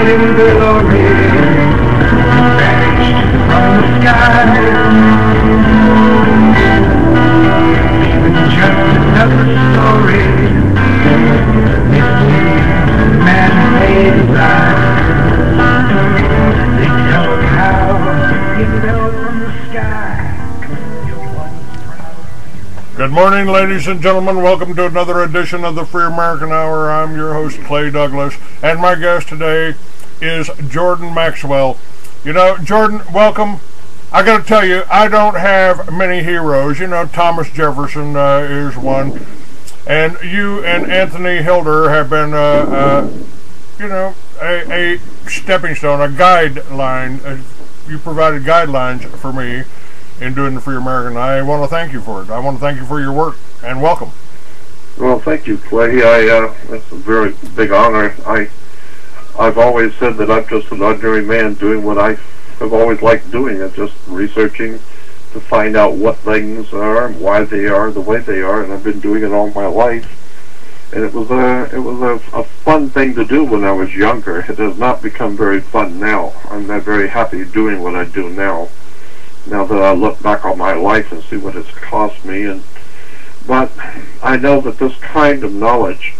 in glory, vanished from the sky. It's just another story, man-made life. They tell us how you fell from the sky. Good morning, ladies and gentlemen. Welcome to another edition of the Free American Hour. I'm your host, Clay Douglas, and my guest today is Jordan Maxwell. You know, Jordan, welcome. I got to tell you, I don't have many heroes. You know, Thomas Jefferson is one, and you and Anthony Hilder have been, you know, a stepping stone, a guideline. You provided guidelines for me in doing the Free American. I want to thank you for it. I want to thank you for your work, and welcome. Well, thank you, Clay. That's a very big honor. I've always said that I'm just an ordinary man doing what I have always liked doing, just researching to find out what things are and why they are the way they are, and I've been doing it all my life. And it was a fun thing to do when I was younger. It has not become very fun now. I'm not very happy doing what I do now. Now that I look back on my life and see what it's cost me, but I know that this kind of knowledge,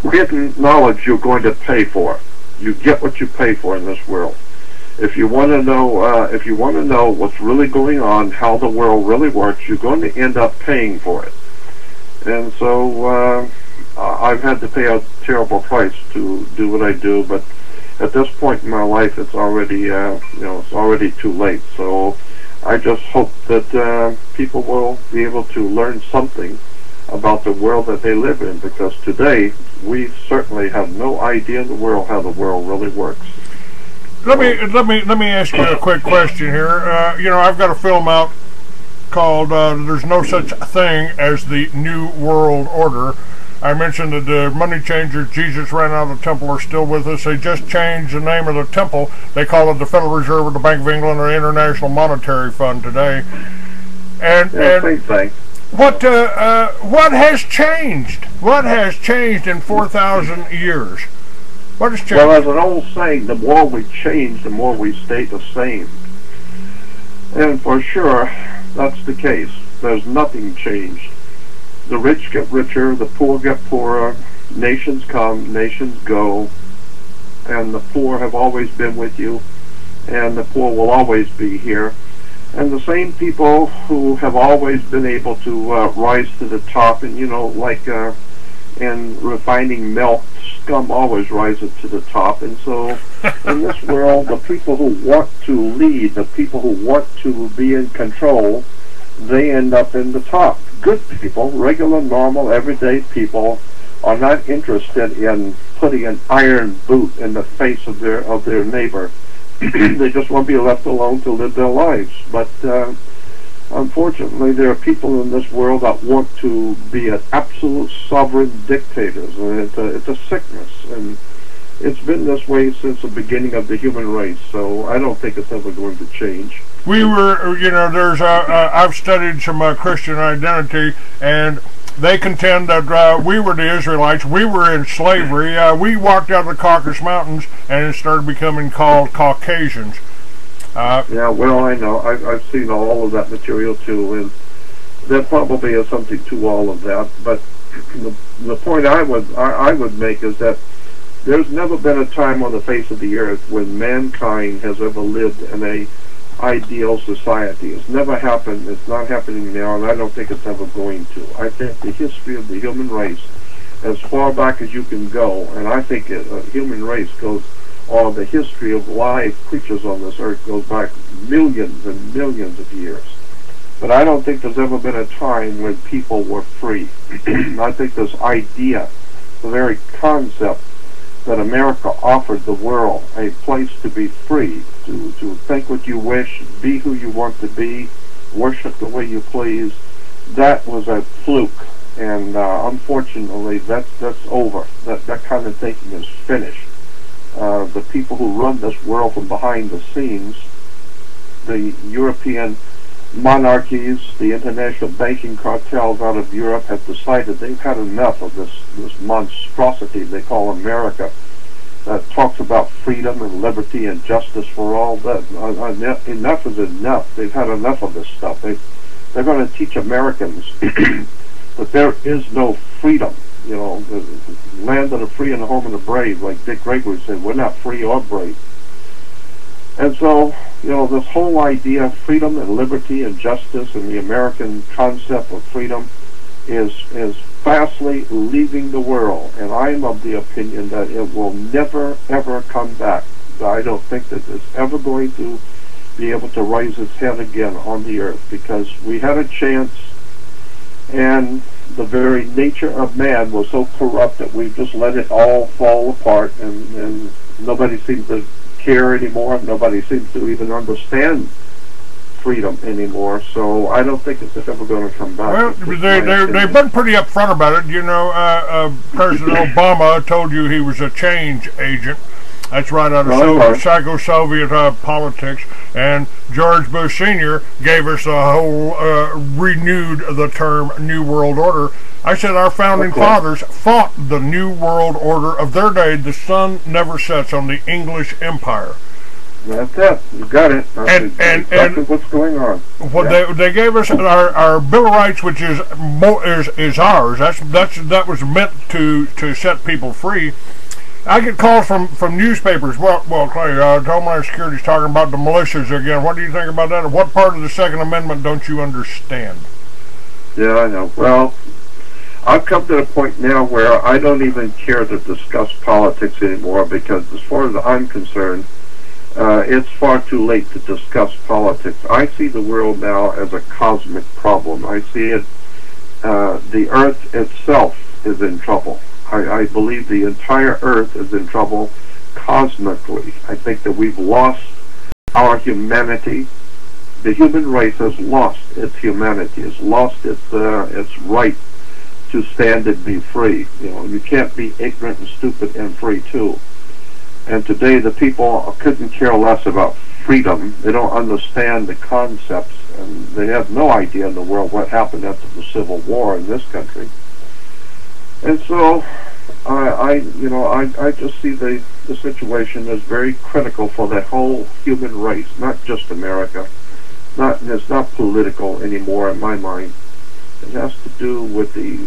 hidden knowledge, you're going to pay for. You get what you pay for in this world. If you want to know, what's really going on, how the world really works, you're going to end up paying for it. And so I've had to pay a terrible price to do what I do, but at this point in my life, it's already, it's already too late. So I just hope that people will be able to learn something about the world that they live in, because today we certainly have no idea in the world how the world really works. Let me ask you a quick question here. You know, I've got a film out called "There's No Such Thing as the New World Order." I mentioned that the money changers Jesus ran out of the temple are still with us. They just changed the name of the temple. They call it the Federal Reserve or the Bank of England or International Monetary Fund today. And same thing. What has changed? What has changed in 4,000 years? What has changed? Well, as an old saying, the more we change, the more we stay the same. And for sure, that's the case. There's nothing changed. The rich get richer, the poor get poorer, nations come, nations go, and the poor have always been with you, and the poor will always be here. And the same people who have always been able to rise to the top, and like in refining milk, scum always rises to the top. And so in this world, the people who want to lead, the people who want to be in control, they end up in the top. Good people, regular, normal, everyday people, are not interested in putting an iron boot in the face of their neighbor. They just want to be left alone to live their lives. But unfortunately, there are people in this world that want to be an absolute sovereign dictators, and it's a sickness, and it's been this way since the beginning of the human race. So I don't think it's ever going to change. We were, I've studied some Christian identity, and they contend that we were the Israelites. We were in slavery. We walked out of the Caucasus Mountains, and it started becoming called Caucasians. Yeah, well, I know. I've seen all of that material too, and there probably is something to all of that. But the point I would make is that there's never been a time on the face of the earth when mankind has ever lived in a ideal society. It's never happened. It's not happening now, and I don't think it's ever going to. I think the history of the human race, as far back as you can go, and I think the human race goes, or the history of live creatures on this earth goes back millions and millions of years. But I don't think there's ever been a time when people were free. I think this idea, the very concept that America offered the world, a place to be free, to think what you wish, be who you want to be, worship the way you please, that was a fluke. And unfortunately, that's over. That kind of thinking is finished. The people who run this world from behind the scenes, the European monarchies, the international banking cartels out of Europe have decided they've had enough of this monstrosity they call America, that talks about freedom and liberty and justice for all. That enough is enough. They've had enough of this stuff. They're going to teach Americans that there is no freedom. You know, the land of the free and the home of the brave, like Dick Gregory said. We're not free or brave. And so, you know, this whole idea of freedom and liberty and justice and the American concept of freedom is fastly leaving the world. And I'm of the opinion that it will never, ever come back. I don't think that it's ever going to be able to raise its head again on the earth, because we had a chance, and the very nature of man was so corrupt that we just let it all fall apart, and nobody seems to care anymore. Nobody seems to even understand freedom anymore. So I don't think it's ever going to come back. Well, they've been pretty upfront about it. You know, President Obama told you he was a change agent. That's right out of Psycho-Soviet politics. And George Bush Sr. gave us a whole, renewed the term New World Order. I said our founding fathers fought the New World Order of their day. The sun never sets on the English Empire. That's it. You got it. That's what's going on. Well, they gave us our Bill of Rights, which is ours. That was meant to set people free. I get calls from newspapers. Well, Clay, Homeland Security's talking about the militias again. What do you think about that? What part of the Second Amendment don't you understand? Yeah, I know. Well, I've come to the point now where I don't even care to discuss politics anymore, because as far as I'm concerned, it's far too late to discuss politics. I see the world now as a cosmic problem. I see it, the earth itself is in trouble. I believe the entire earth is in trouble cosmically. I think that we've lost our humanity. The human race has lost its humanity, has lost its right to stand and be free. You know, you can't be ignorant and stupid and free too. And today the people couldn't care less about freedom. They don't understand the concepts, and they have no idea in the world what happened after the Civil War in this country. And so I just see the situation as very critical for the whole human race, not just America. It's not political anymore in my mind. It has to do with the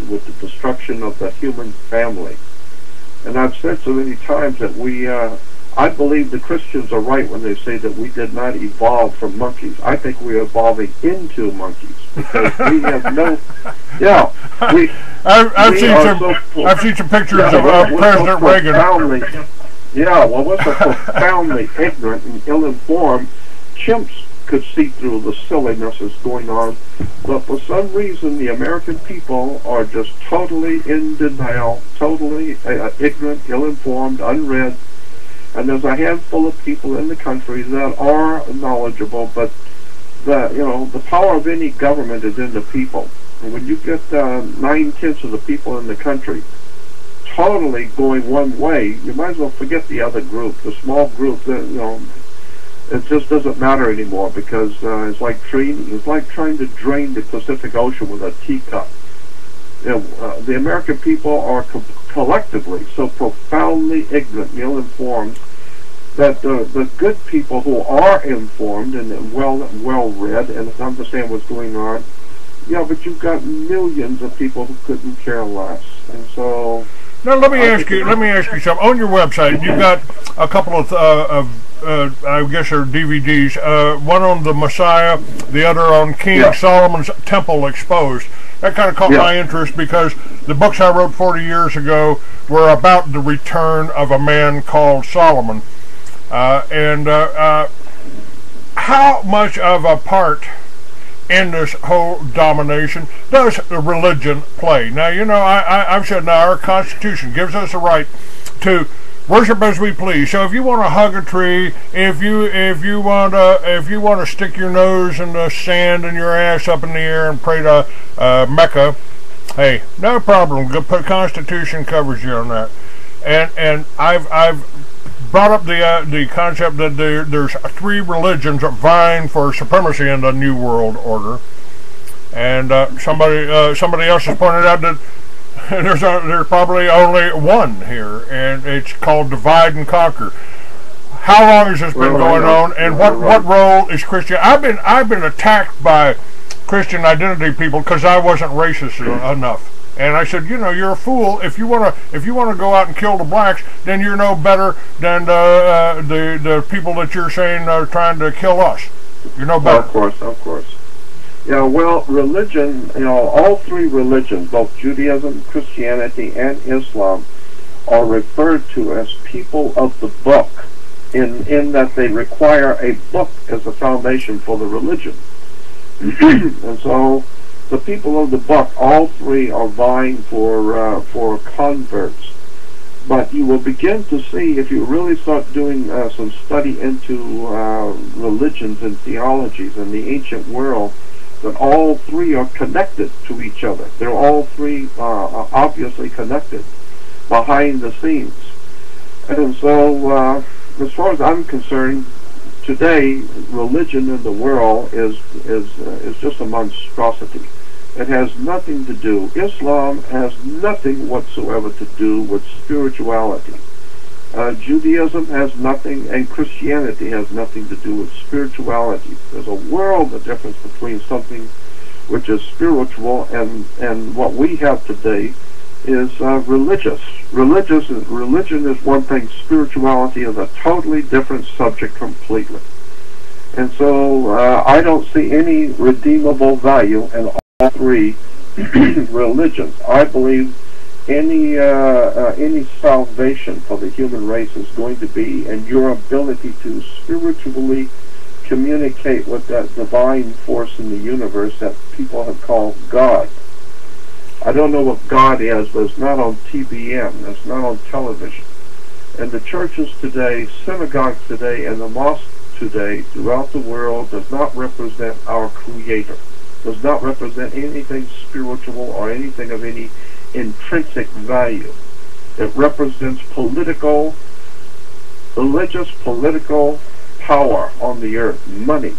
destruction of the human family. And I've said so many times that I believe the Christians are right when they say that we did not evolve from monkeys. I think we're evolving into monkeys, because we have no. Yeah, I've seen some pictures of President Reagan. Yeah, well, we're so profoundly ignorant and ill-informed. Chimps could see through the silliness that's going on, but for some reason the American people are just totally in denial, totally ignorant, ill-informed, unread. And there's a handful of people in the country that are knowledgeable, but the power of any government is in the people. And when you get 9/10 of the people in the country totally going one way, you might as well forget the other group, the small group. It just doesn't matter anymore, because it's like trying to drain the Pacific Ocean with a teacup. The American people are collectively so profoundly ignorant and ill-informed that the good people who are informed and well-read and understand what's going on, but you've got millions of people who couldn't care less. And so now let me ask you something. On your website, you've got a couple of I guess they're DVDs. One on the Messiah, the other on King Solomon's Temple Exposed. That kind of caught my interest, because the books I wrote 40 years ago were about the return of a man called Solomon. How much of a part in this whole domination does the religion play? Now, I've said now our Constitution gives us a right to worship as we please. So if you want to hug a tree, if you want to stick your nose in the sand and your ass up in the air and pray to Mecca, hey, no problem. The Constitution covers you on that. And I've brought up the concept that there's 3 religions vying for supremacy in the New World Order, and somebody else has pointed out that there's probably only one here, and it's called divide and conquer. How long has this been going on, and what role is Christian? I've been attacked by Christian identity people because I wasn't racist enough. And I said, you're a fool. If you want to go out and kill the blacks, then you're no better than the people that you're saying are trying to kill us. You're no better. Of course. Yeah, well, religion, all 3 religions, both Judaism, Christianity, and Islam, are referred to as people of the book, in that they require a book as a foundation for the religion. And so the people of the book, all 3 are vying for converts. But you will begin to see, if you really start doing some study into religions and theologies in the ancient world, that all 3 are connected to each other. They're all 3 obviously connected behind the scenes. And so, as far as I'm concerned, today religion in the world is just a monstrosity. It has nothing to do. Islam has nothing whatsoever to do with spirituality. Judaism has nothing, and Christianity has nothing to do with spirituality. There's a world of difference between something which is spiritual and what we have today is religious. Religion is one thing. Spirituality is a totally different subject completely. And so I don't see any redeemable value in all 3 religions. I believe any salvation for the human race is going to be in your ability to spiritually communicate with that divine force in the universe that people have called God. I don't know what God is, but it's not on TBN, it's not on television. And the churches today, synagogues today, and the mosques today throughout the world does not represent our Creator, does not represent anything spiritual or anything of any intrinsic value. It represents religious political power on the earth, money,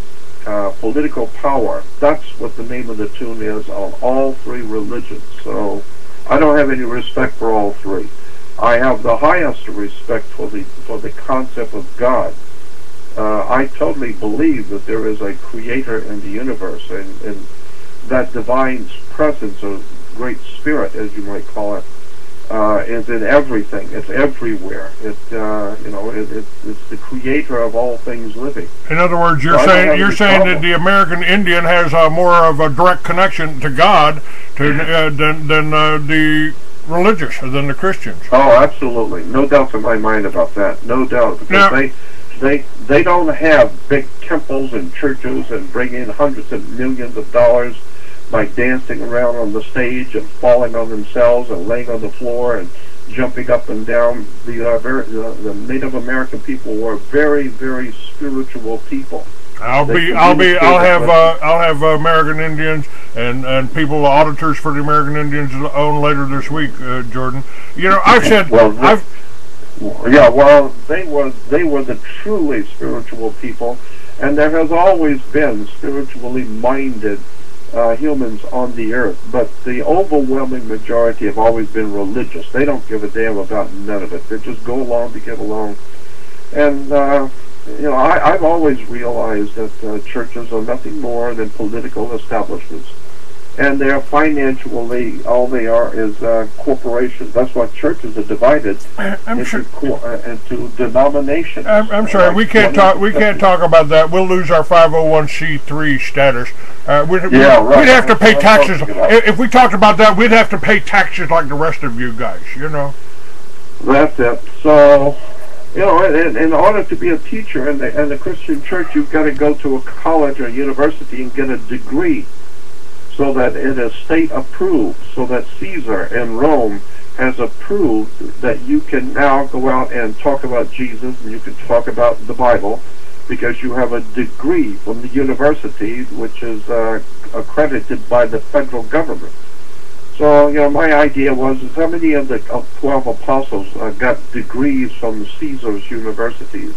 political power. That's what the name of the tune is on all 3 religions. So I don't have any respect for all 3. I have the highest respect for the concept of God. I totally believe that there is a creator in the universe, and that divine presence of great spirit, as you might call it, is in everything. It's everywhere. It's the creator of all things living. In other words, you're saying that the American Indian has more of a direct connection to God than the religious, than the Christians. Oh, absolutely, no doubt in my mind about that. No doubt, because they don't have big temples and churches and bring in hundreds of millions of dollars by dancing around on the stage and falling on themselves and laying on the floor and jumping up and down. The Native American people were very, very spiritual people. I'll have American Indians and people, auditors for the American Indians on later this week, Jordan. I've said they were the truly spiritual people, and there has always been spiritually minded humans on the earth, but the overwhelming majority have always been religious. They don't give a damn about none of it. They just go along to get along. And I've always realized that churches are nothing more than political establishments, and they're financially, all they are is corporations. That's why churches are divided into denominations. I'm sorry, we can't talk about that. We'll lose our 501c3 status. We'd have to pay taxes. If we talked about that, we'd have to pay taxes like the rest of you guys. That's it. So, in order to be a teacher in the Christian church, you've got to go to a college or university and get a degree, so that it is state approved, so that Caesar in Rome has approved that you can now go out and talk about Jesus and you can talk about the Bible, because you have a degree from the university which is accredited by the federal government. So, my idea was, is how many of the 12 apostles got degrees from Caesar's universities?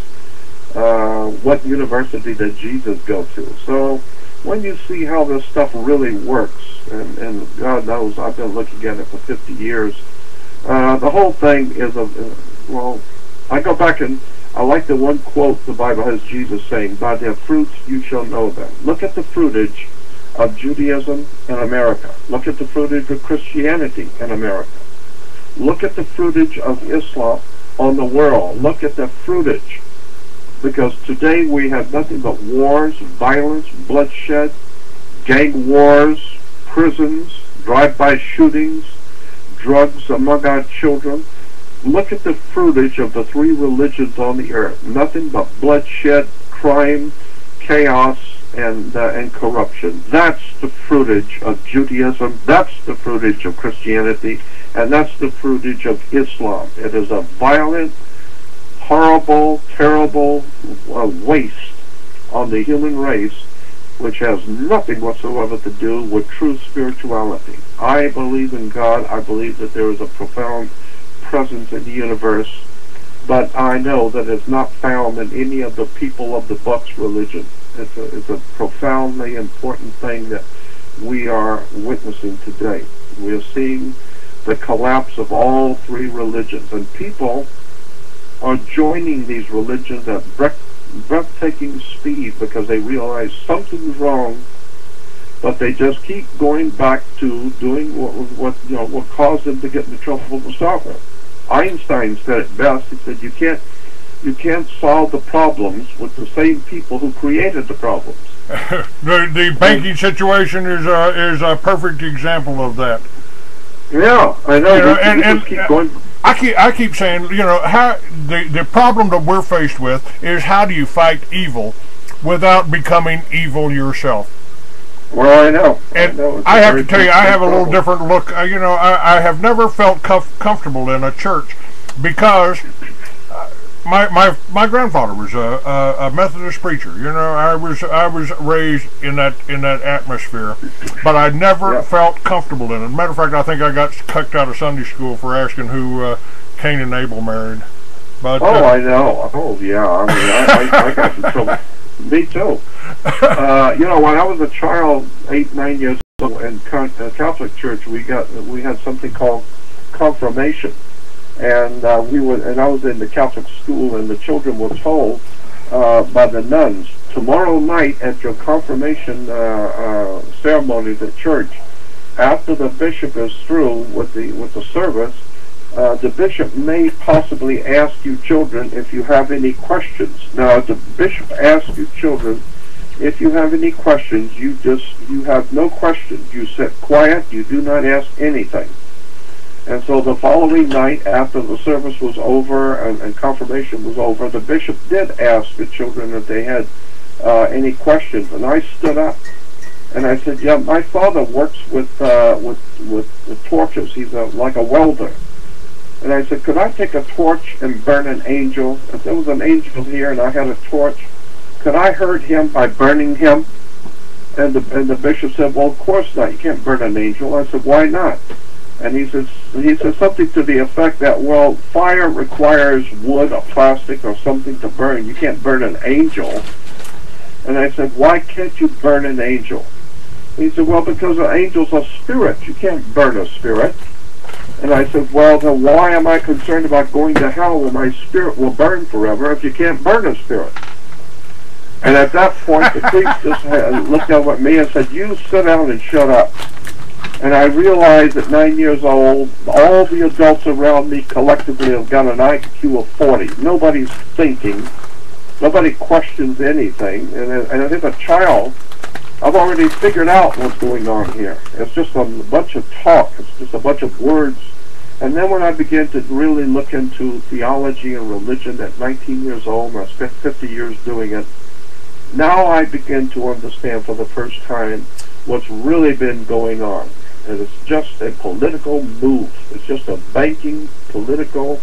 What university did Jesus go to? So, when you see how this stuff really works, and God knows I've been looking at it for 50 years, the whole thing is well, I go back and I like the one quote the Bible has Jesus saying, "By their fruits you shall know them." Look at the fruitage of Judaism in America. Look at the fruitage of Christianity in America. Look at the fruitage of Islam on the world. Look at the fruitage. Because today we have nothing but wars, violence, bloodshed, gang wars, prisons, drive-by shootings, drugs among our children. Look at the fruitage of the three religions on the earth. Nothing but bloodshed, crime, chaos, and corruption. That's the fruitage of Judaism. That's the fruitage of Christianity. And that's the fruitage of Islam. It is a violent, horrible, terrible waste on the human race, which has nothing whatsoever to do with true spirituality. I believe in God. I believe that there is a profound presence in the universe, but I know that it's not found in any of the people of the book's religion. It's a profoundly important thing that we are witnessing today. We are seeing the collapse of all three religions, and people are joining these religions at breathtaking speed because they realize something's wrong, but they just keep going back to doing what caused them to get into trouble to start with. Einstein said it best. He said, you can't solve the problems with the same people who created the problems. the banking situation is a perfect example of that. Yeah, I know. And keep going. I keep saying, how the problem that we're faced with is, how do you fight evil without becoming evil yourself? Well, I know. And I have to tell you, I have a little different look. I have never felt comfortable in a church because my grandfather was a Methodist preacher. I was raised in that atmosphere, but I never felt comfortable in it. As a matter of fact, I think I got kicked out of Sunday school for asking who Cain and Abel married. But I know. Oh yeah. I mean, I got in trouble. Me too. When I was a child, 8, 9 years old, in Catholic Church, we had something called confirmation. And I was in the Catholic school, and the children were told by the nuns, tomorrow night at your confirmation ceremonies at church, after the bishop is through with the service, the bishop may possibly ask you children if you have any questions. Now, if the bishop asks you children if you have any questions, you have no questions. You sit quiet. You do not ask anything. And so the following night, after the service was over and confirmation was over, the bishop did ask the children if they had any questions. And I stood up and I said, "Yeah, my father works with torches. He's like a welder." And I said, "Could I take a torch and burn an angel? If there was an angel here and I had a torch, could I hurt him by burning him?" And the bishop said, "Well, of course not. You can't burn an angel." I said, "Why not?" And he said something to the effect that, well, fire requires wood or plastic or something to burn. You can't burn an angel. And I said, "Why can't you burn an angel?" He said, "Well, because an angel's a spirit. You can't burn a spirit." And I said, "Well, then why am I concerned about going to hell where my spirit will burn forever if you can't burn a spirit?" And at that point, the priest just looked up at me and said, "You sit down and shut up." And I realized at 9 years old, all the adults around me collectively have got an IQ of 40. Nobody's thinking. Nobody questions anything. And as a child, I've already figured out what's going on here. It's just a bunch of talk. It's just a bunch of words. And then when I began to really look into theology and religion at 19 years old, and I spent 50 years doing it, now I begin to understand for the first time what's really been going on. And it's just a political move. It's just a banking, political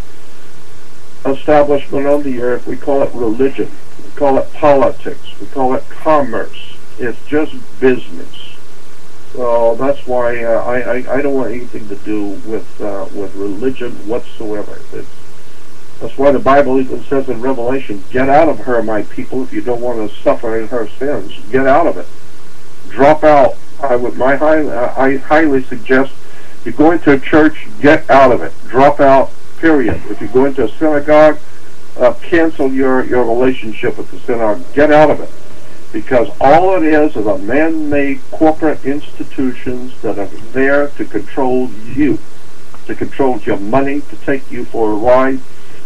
establishment on the earth. We call it religion. We call it politics. We call it commerce. It's just business. So that's why I don't want anything to do with religion whatsoever. That's why the Bible even says in Revelation, "Get out of her, my people, if you don't want to suffer in her sins. Get out of it. Drop out." I highly suggest you go into a church, get out of it. Drop out, period. If you go into a synagogue, cancel your relationship with the synagogue. Get out of it. Because all it is a man-made corporate institutions that are there to control you, to control your money, to take you for a ride,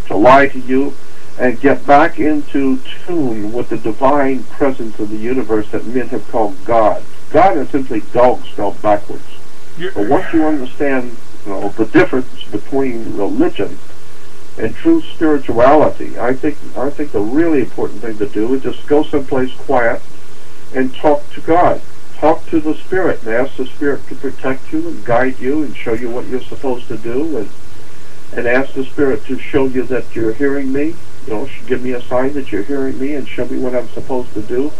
to lie to you, and get back into tune with the divine presence of the universe that men have called God. God is simply dog spelled backwards. But once you understand, the difference between religion and true spirituality, I think the really important thing to do is just go someplace quiet and talk to God. Talk to the Spirit and ask the Spirit to protect you and guide you and show you what you're supposed to do, and ask the Spirit to show you that you're hearing me. Give me a sign that you're hearing me and show me what I'm supposed to do.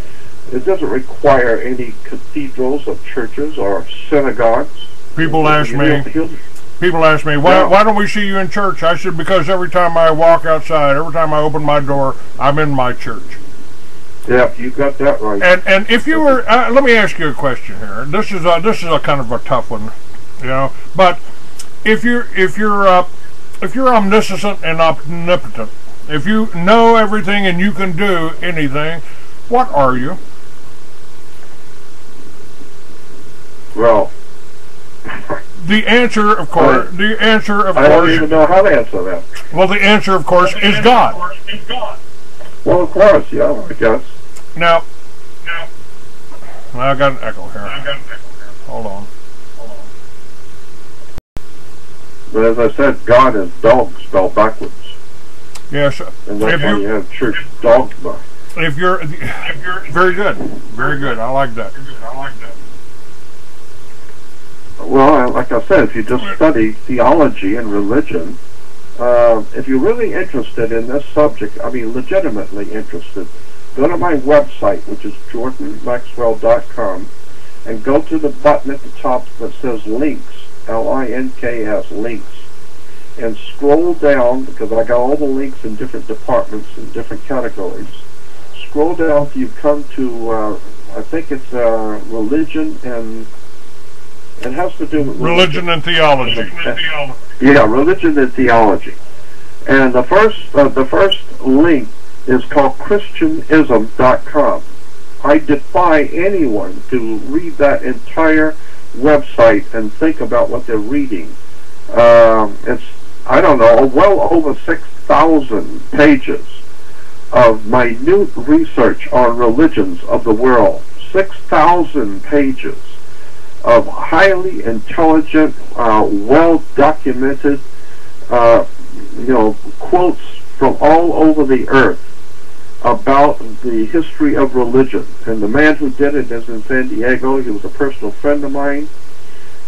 It doesn't require any cathedrals or churches or synagogues. People ask me, why don't we see you in church? I said, because every time I walk outside, every time I open my door, I'm in my church. Yeah, you got that right. And if you were, let me ask you a question here. This is a kind of a tough one, But if you're omniscient and omnipotent, if you know everything and you can do anything, what are you? Well, the answer, of course. I don't even know how to answer that. Well, the answer, of course, is God. Well, of course, yeah, I guess. Now, I got an echo here. Hold on. But as I said, God is dog spelled backwards. Yes. And that's why you have church dogma. If you're very good. I like that. Well, like I said, if you just study theology and religion, if you're really interested in this subject, legitimately interested, go to my website, which is jordanmaxwell.com, and go to the button at the top that says links, L-I-N-K-S, links, and scroll down, because I got all the links in different departments and different categories. Scroll down till you come to, I think it's religion and it has to do with religion and theology. Yeah, religion and theology. And the first link is called Christianism.com. I defy anyone to read that entire website and think about what they're reading. It's, I don't know, well over 6,000 pages of minute research on religions of the world. 6,000 pages of highly intelligent, well-documented, quotes from all over the earth about the history of religion. And the man who did it is in San Diego. He was a personal friend of mine.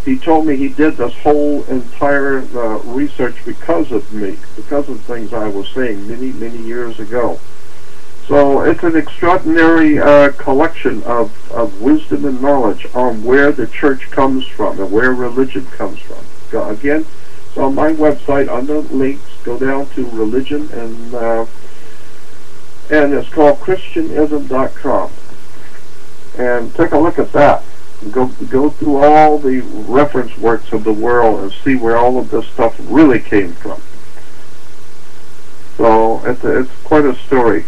He told me he did this whole entire research because of me, because of things I was saying many, many years ago. So it's an extraordinary collection of wisdom and knowledge on where the church comes from and where religion comes from. Again, so on my website, under links, go down to religion, and it's called Christianism.com. And take a look at that. Go through all the reference works of the world and see where all of this stuff really came from. So it's quite a story,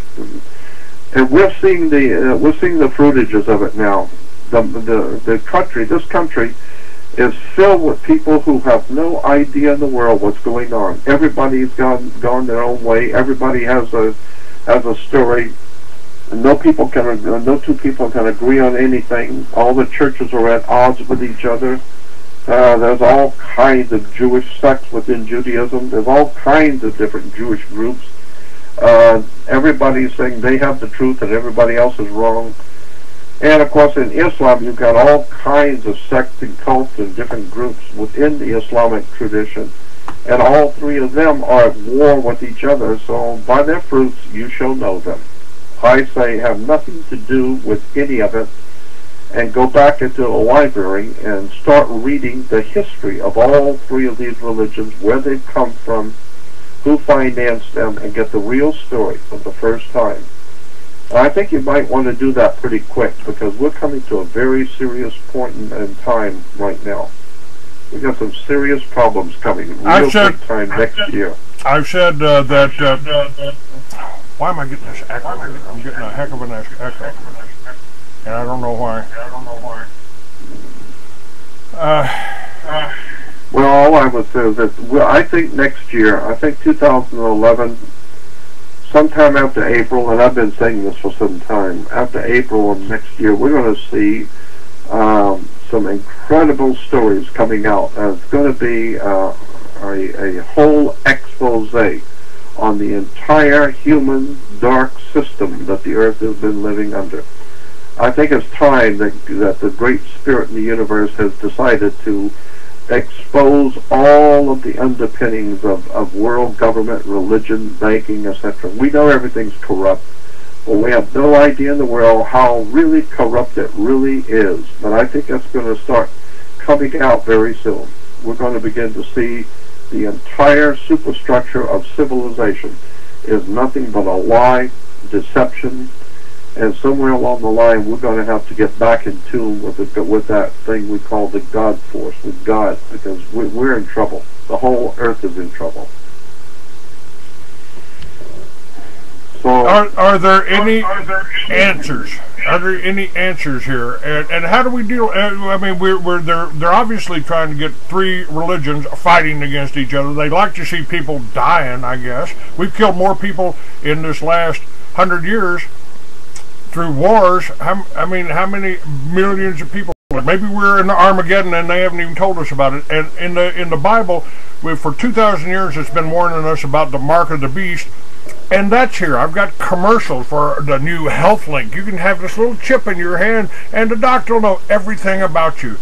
and we're seeing the fruitages of it now. This country is filled with people who have no idea in the world what's going on. Everybody's gone their own way. Everybody has a story. No two people can agree on anything. All the churches are at odds with each other. There's all kinds of Jewish sects within Judaism. There's all kinds of different Jewish groups. Everybody's saying they have the truth and everybody else is wrong. And of course in Islam you've got all kinds of sects and cults and different groups within the Islamic tradition. And all three of them are at war with each other. So by their fruits you shall know them. I say have nothing to do with any of it. and go back into the library and start reading the history of all three of these religions, where they've come from, who financed them, and get the real story for the first time. And I think you might want to do that pretty quick, because we're coming to a very serious point in time right now. We've got some serious problems coming real big time next year. I've said that... why am I getting this echo? I'm getting a heck of an echo. And I don't know why. Well, all I would say is that I think next year, I think 2011, sometime after April, and I've been saying this for some time, after April of next year, we're going to see some incredible stories coming out. It's going to be a whole expose on the entire human dark system that the earth has been living under. I think it's time that the Great Spirit in the universe has decided to expose all of the underpinnings of world government, religion, banking, etc. We know everything's corrupt, but we have no idea in the world how really corrupt it really is. But I think that's going to start coming out very soon. We're going to begin to see the entire superstructure of civilization is nothing but a lie, deception, and somewhere along the line we're going to have to get back in tune with that thing we call the God force, with God, because we're in trouble. The whole earth is in trouble. So, are there any answers? Are there any answers here? And how do we deal? I mean, they're obviously trying to get three religions fighting against each other. They like to see people dying, I guess. We've killed more people in this last 100 years through wars. I mean, how many millions of people? Maybe we're in Armageddon and they haven't even told us about it. And in the Bible, for 2,000 years, it's been warning us about the mark of the beast. And that's here. I've got commercials for the new Health Link. You can have this little chip in your hand, and the doctor will know everything about you.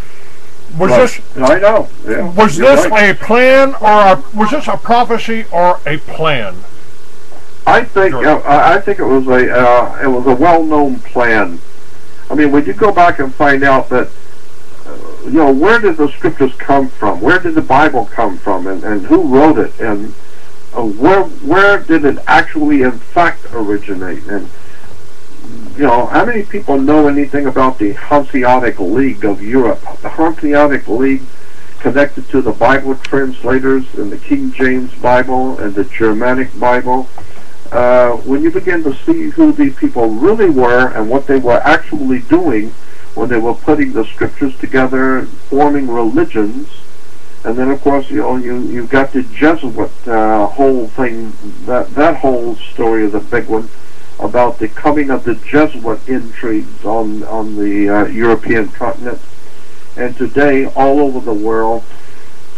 Was this? I know. Yeah, was this a plan, or was this a prophecy, or a plan? I think it was a well-known plan. I mean, when you go back and find out that, where did the scriptures come from? Where did the Bible come from? And who wrote it? And where did it actually in fact originate? And how many people know anything about the Hanseatic League of Europe? The Hanseatic League connected to the Bible translators in the King James Bible and the Germanic Bible. When you begin to see who these people really were and what they were actually doing when they were putting the scriptures together, forming religions. And then, of course, you've got the Jesuit whole thing. That whole story is a big one, about the coming of the Jesuit intrigues on the European continent, and today all over the world.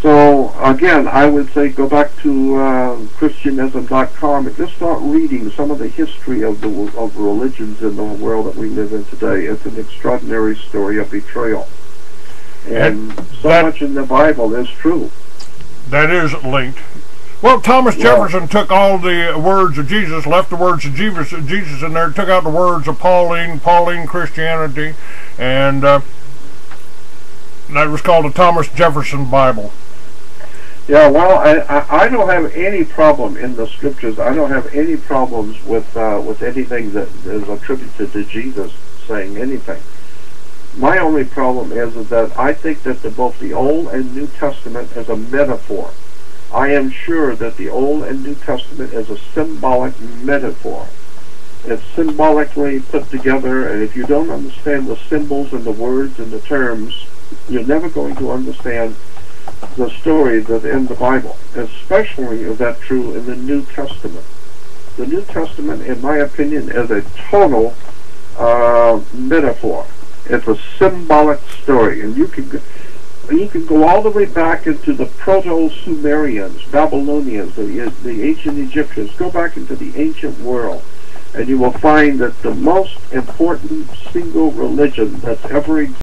So again, I would say go back to Christianism.com and just start reading some of the history of religions in the world that we live in today. It's an extraordinary story of betrayal. And so much in the Bible is true. That is linked. Well, Thomas Jefferson took all the words of Jesus, left the words of Jesus in there, took out the words of Pauline Christianity, and that was called the Thomas Jefferson Bible. Yeah, well, I don't have any problem in the scriptures. I don't have any problems with anything that is attributed to Jesus saying anything. My only problem is that I think that both the Old and New Testament is a metaphor. I am sure that the Old and New Testament is a symbolic metaphor. It's symbolically put together, and if you don't understand the symbols and the words and the terms, you're never going to understand the story that's in the Bible. Especially is that true in the New Testament. The New Testament, in my opinion, is a total metaphor. It's a symbolic story, and you can go all the way back into the Proto-Sumerians, Babylonians, the ancient Egyptians. Go back into the ancient world, and you will find that the most important single religion that's ever existed